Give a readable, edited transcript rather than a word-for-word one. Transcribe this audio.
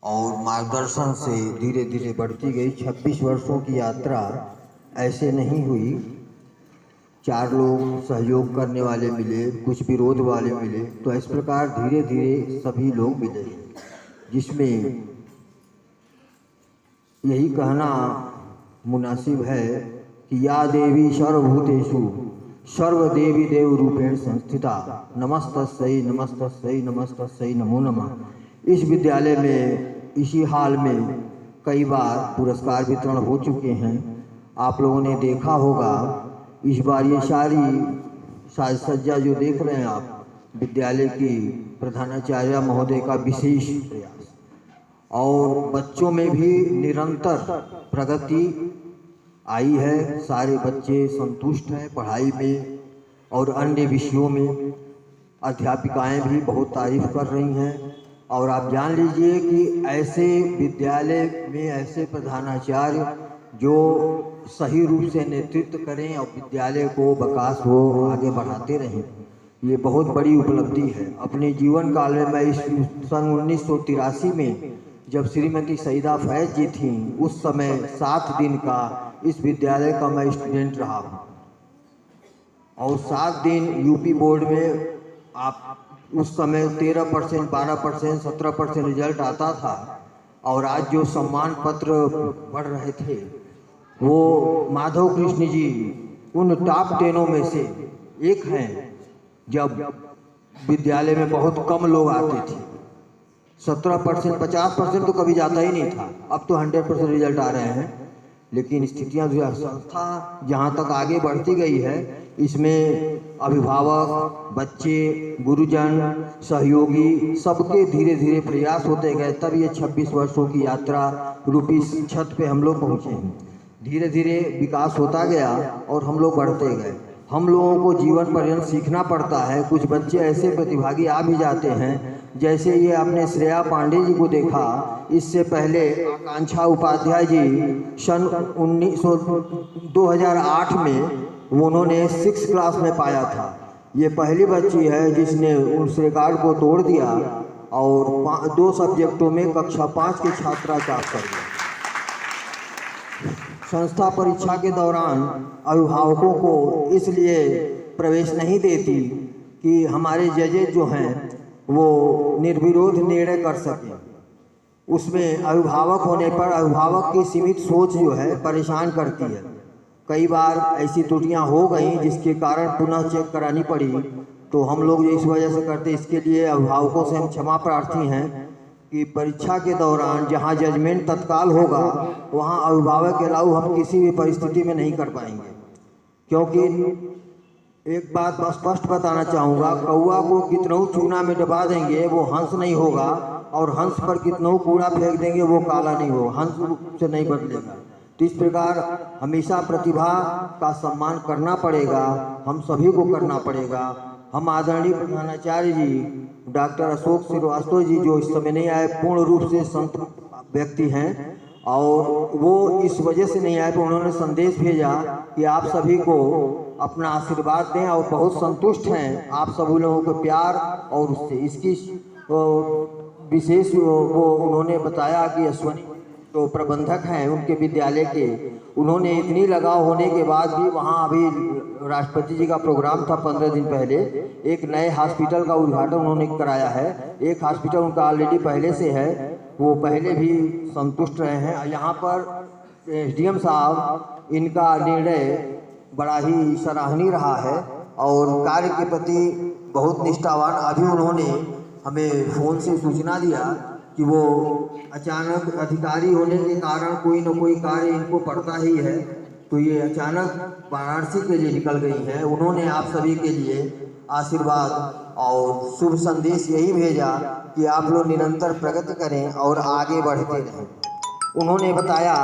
और मार्गदर्शन से धीरे धीरे बढ़ती गई। 26 वर्षों की यात्रा ऐसे नहीं हुई। 4 लोग सहयोग करने वाले मिले, कुछ विरोध वाले मिले, तो इस प्रकार धीरे धीरे सभी लोग मिले, जिसमें यही कहना मुनासिब है कि या देवी सर्वभूतेषु सर्वदेवी देव रूपेण संस्थिता नमस्तस्यै नमस्तस्यै नमस्तस्यै नमो नमः। इस विद्यालय में इसी हाल में कई बार पुरस्कार वितरण हो चुके हैं। आप लोगों ने देखा होगा। इस बार ये सारी साज सज्जा जो देख रहे हैं आप, विद्यालय की प्रधानाचार्य महोदय का विशेष प्रयास, और बच्चों में भी निरंतर प्रगति आई है। सारे बच्चे संतुष्ट हैं पढ़ाई में और अन्य विषयों में। अध्यापिकाएं भी बहुत तारीफ कर रही हैं। और आप जान लीजिए कि ऐसे विद्यालय में ऐसे प्रधानाचार्य जो सही रूप से नेतृत्व करें और विद्यालय को विकास हो आगे बढ़ाते रहें, ये बहुत बड़ी उपलब्धि है। अपने जीवन काल में मैं इस सन 1983 में जब श्रीमती सईदा फैज जी थी, उस समय 7 दिन का इस विद्यालय का मैं स्टूडेंट रहा हूँ। और 7 दिन यूपी बोर्ड में आप उस समय 13%, 12%, 17% रिजल्ट आता था। और आज जो सम्मान पत्र बढ़ रहे थे, वो माधव कृष्ण जी उन टॉप 10 में से एक हैं। जब विद्यालय में बहुत कम लोग आते थे, 17%, 50% तो कभी जाता ही नहीं था। अब तो 100% रिजल्ट आ रहे हैं। लेकिन स्थितियां जो संस्था जहां तक आगे बढ़ती गई है, इसमें अभिभावक, बच्चे, गुरुजन, सहयोगी सबके धीरे धीरे प्रयास होते गए, तब ये 26 वर्षों की यात्रा रूपी छत पे हम लोग पहुँचे हैं। धीरे धीरे विकास होता गया और हम लोग बढ़ते गए। हम लोगों को जीवन पर्यंत सीखना पड़ता है। कुछ बच्चे ऐसे प्रतिभागी आ भी जाते हैं, जैसे ये आपने श्रेया पांडे जी को देखा। इससे पहले आकांक्षा उपाध्याय जी सन 2008 में उन्होंने 6 क्लास में पाया था। ये पहली बच्ची है जिसने उस रिकॉर्ड को तोड़ दिया और 2 सब्जेक्टों में कक्षा 5 की छात्रा टॉप कर दिया। संस्था परीक्षा के दौरान अभिभावकों को इसलिए प्रवेश नहीं देती कि हमारे जजेज जो हैं वो निर्विरोध निर्णय कर सकें। उसमें अभिभावक होने पर अभिभावक की सीमित सोच जो है परेशान करती है। कई बार ऐसी त्रुटियां हो गई जिसके कारण पुनः चेक करानी पड़ी। तो हम लोग इस वजह से करते, इसके लिए अभिभावकों से हम क्षमा प्रार्थी हैं कि परीक्षा के दौरान जहां जजमेंट तत्काल होगा, वहां अभिभावक के अलावा हम किसी भी परिस्थिति में नहीं कर पाएंगे। क्योंकि एक बात स्पष्ट बताना चाहूँगा, कौआ को कितनों चूना में डुबा देंगे वो हंस नहीं होगा, और हंस पर कितनों कूड़ा फेंक देंगे वो काला नहीं होगा, हंस से नहीं बदलेगा। तो इस प्रकार हमेशा प्रतिभा का सम्मान करना पड़ेगा, हम सभी को करना पड़ेगा। हम आदरणीय प्रधानाचार्य जी डॉक्टर अशोक श्रीवास्तव जी, जो इस समय नहीं आए, पूर्ण रूप से संत व्यक्ति हैं, और वो इस वजह से नहीं आए कि उन्होंने संदेश भेजा कि आप सभी को अपना आशीर्वाद दें और बहुत संतुष्ट हैं आप सभी लोगों के प्यार और उससे। इसकी विशेष वो उन्होंने बताया कि अश्वनी जो प्रबंधक हैं उनके विद्यालय के, उन्होंने इतनी लगाव होने के बाद भी वहाँ अभी राष्ट्रपति जी का प्रोग्राम था 15 दिन पहले, एक नए हॉस्पिटल का उद्घाटन उन्होंने कराया है। एक हॉस्पिटल उनका ऑलरेडी पहले से है, वो पहले भी संतुष्ट रहे हैं। यहाँ पर एसडीएम साहब, इनका निर्णय बड़ा ही सराहनीय रहा है और कार्य के प्रति बहुत निष्ठावान। अभी उन्होंने हमें फ़ोन से सूचना दिया कि वो अचानक अधिकारी होने के कारण कोई न कोई कार्य इनको पड़ता ही है, तो ये अचानक वाराणसी के लिए निकल गई हैं। उन्होंने आप सभी के लिए आशीर्वाद और शुभ संदेश यही भेजा कि आप लोग निरंतर प्रगति करें और आगे बढ़ते रहें। उन्होंने बताया